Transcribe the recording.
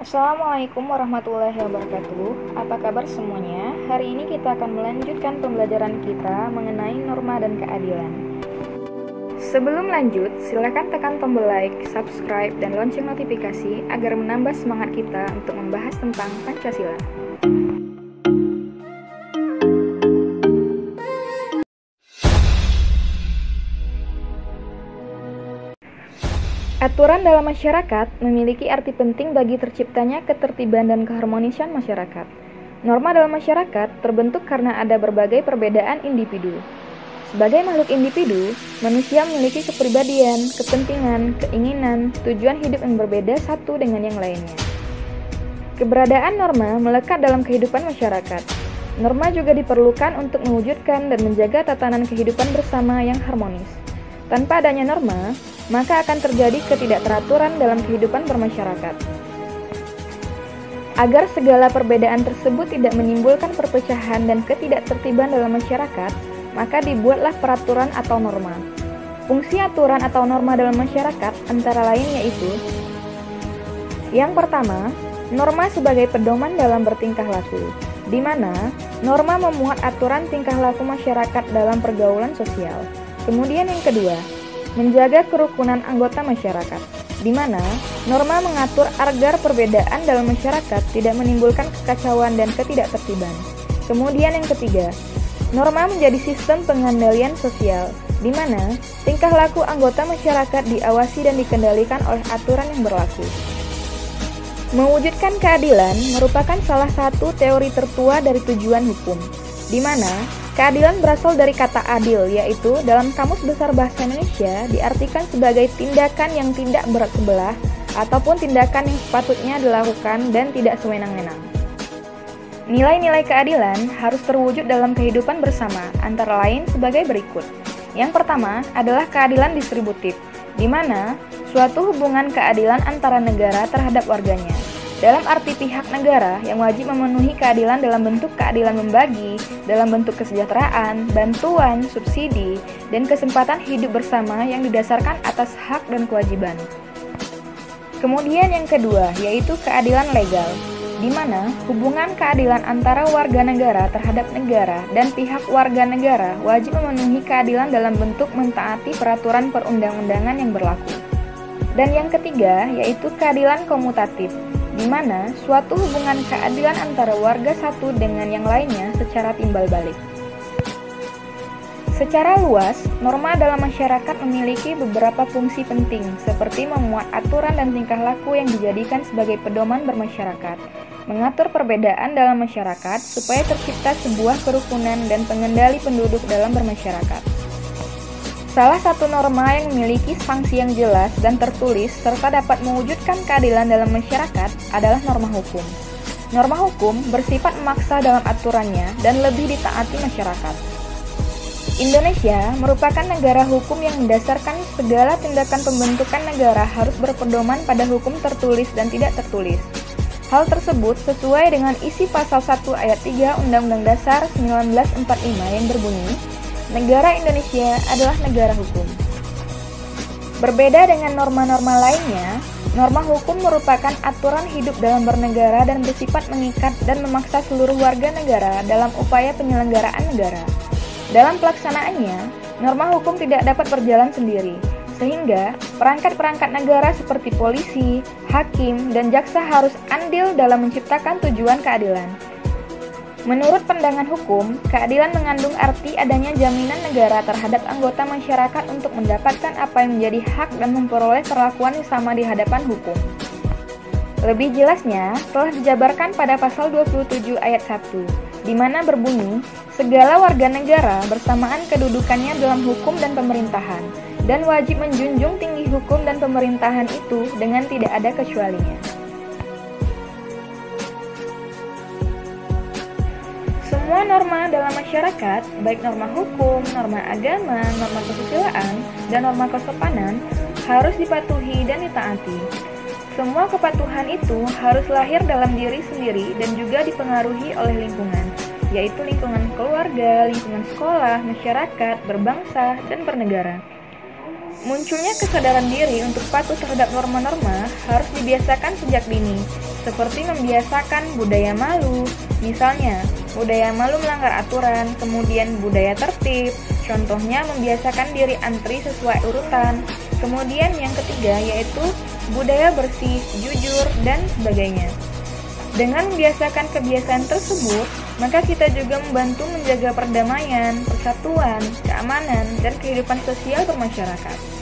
Assalamualaikum warahmatullahi wabarakatuh. Apa kabar semuanya? Hari ini kita akan melanjutkan pembelajaran kita mengenai norma dan keadilan. Sebelum lanjut, silakan tekan tombol like, subscribe, dan lonceng notifikasi agar menambah semangat kita untuk membahas tentang Pancasila. Aturan dalam masyarakat memiliki arti penting bagi terciptanya ketertiban dan keharmonisan masyarakat. Norma dalam masyarakat terbentuk karena ada berbagai perbedaan individu. Sebagai makhluk individu, manusia memiliki kepribadian, kepentingan, keinginan, tujuan hidup yang berbeda satu dengan yang lainnya. Keberadaan norma melekat dalam kehidupan masyarakat. Norma juga diperlukan untuk mewujudkan dan menjaga tatanan kehidupan bersama yang harmonis. Tanpa adanya norma, maka akan terjadi ketidakteraturan dalam kehidupan bermasyarakat. Agar segala perbedaan tersebut tidak menimbulkan perpecahan dan ketidaktertiban dalam masyarakat, maka dibuatlah peraturan atau norma. Fungsi aturan atau norma dalam masyarakat antara lain yaitu: yang pertama, norma sebagai pedoman dalam bertingkah laku, di mana norma memuat aturan tingkah laku masyarakat dalam pergaulan sosial. Kemudian yang kedua, menjaga kerukunan anggota masyarakat, di mana norma mengatur agar perbedaan dalam masyarakat tidak menimbulkan kekacauan dan ketidaktertiban. Kemudian yang ketiga, norma menjadi sistem pengendalian sosial, di mana tingkah laku anggota masyarakat diawasi dan dikendalikan oleh aturan yang berlaku. Mewujudkan keadilan merupakan salah satu teori tertua dari tujuan hukum, di mana keadilan berasal dari kata adil, yaitu dalam Kamus Besar Bahasa Indonesia diartikan sebagai tindakan yang tidak berat sebelah ataupun tindakan yang sepatutnya dilakukan dan tidak sewenang-wenang. Nilai-nilai keadilan harus terwujud dalam kehidupan bersama, antara lain sebagai berikut. Yang pertama adalah keadilan distributif, di mana suatu hubungan keadilan antara negara terhadap warganya. Dalam arti pihak negara yang wajib memenuhi keadilan dalam bentuk keadilan membagi, dalam bentuk kesejahteraan, bantuan, subsidi, dan kesempatan hidup bersama yang didasarkan atas hak dan kewajiban. Kemudian yang kedua, yaitu keadilan legal, di mana hubungan keadilan antara warga negara terhadap negara dan pihak warga negara wajib memenuhi keadilan dalam bentuk mentaati peraturan perundang-undangan yang berlaku. Dan yang ketiga, yaitu keadilan komutatif, di mana suatu hubungan keadilan antara warga satu dengan yang lainnya secara timbal balik. Secara luas, norma dalam masyarakat memiliki beberapa fungsi penting, seperti memuat aturan dan tingkah laku yang dijadikan sebagai pedoman bermasyarakat, mengatur perbedaan dalam masyarakat supaya tercipta sebuah kerukunan dan pengendali penduduk dalam bermasyarakat. Salah satu norma yang memiliki sanksi yang jelas dan tertulis serta dapat mewujudkan keadilan dalam masyarakat adalah norma hukum. Norma hukum bersifat memaksa dalam aturannya dan lebih ditaati masyarakat. Indonesia merupakan negara hukum yang mendasarkan segala tindakan pembentukan negara harus berpedoman pada hukum tertulis dan tidak tertulis. Hal tersebut sesuai dengan isi pasal 1 ayat 3 Undang-Undang Dasar 1945 yang berbunyi, negara Indonesia adalah negara hukum. Berbeda dengan norma-norma lainnya, norma hukum merupakan aturan hidup dalam bernegara dan bersifat mengikat dan memaksa seluruh warga negara dalam upaya penyelenggaraan negara. Dalam pelaksanaannya, norma hukum tidak dapat berjalan sendiri, sehingga perangkat-perangkat negara seperti polisi, hakim, dan jaksa harus andil dalam menciptakan tujuan keadilan. Menurut pandangan hukum, keadilan mengandung arti adanya jaminan negara terhadap anggota masyarakat untuk mendapatkan apa yang menjadi hak dan memperoleh perlakuan yang sama di hadapan hukum. Lebih jelasnya, telah dijabarkan pada pasal 27 ayat 1, di mana berbunyi, segala warga negara bersamaan kedudukannya dalam hukum dan pemerintahan, dan wajib menjunjung tinggi hukum dan pemerintahan itu dengan tidak ada kecualinya. Semua norma dalam masyarakat, baik norma hukum, norma agama, norma kesusilaan, dan norma kesopanan, harus dipatuhi dan ditaati. Semua kepatuhan itu harus lahir dalam diri sendiri dan juga dipengaruhi oleh lingkungan, yaitu lingkungan keluarga, lingkungan sekolah, masyarakat, berbangsa, dan bernegara. Munculnya kesadaran diri untuk patuh terhadap norma-norma harus dibiasakan sejak dini, seperti membiasakan budaya malu. Misalnya, budaya malu melanggar aturan, kemudian budaya tertib. Contohnya membiasakan diri antri sesuai urutan. Kemudian yang ketiga yaitu budaya bersih, jujur, dan sebagainya. Dengan membiasakan kebiasaan tersebut, maka kita juga membantu menjaga perdamaian, persatuan, keamanan, dan kehidupan sosial bermasyarakat.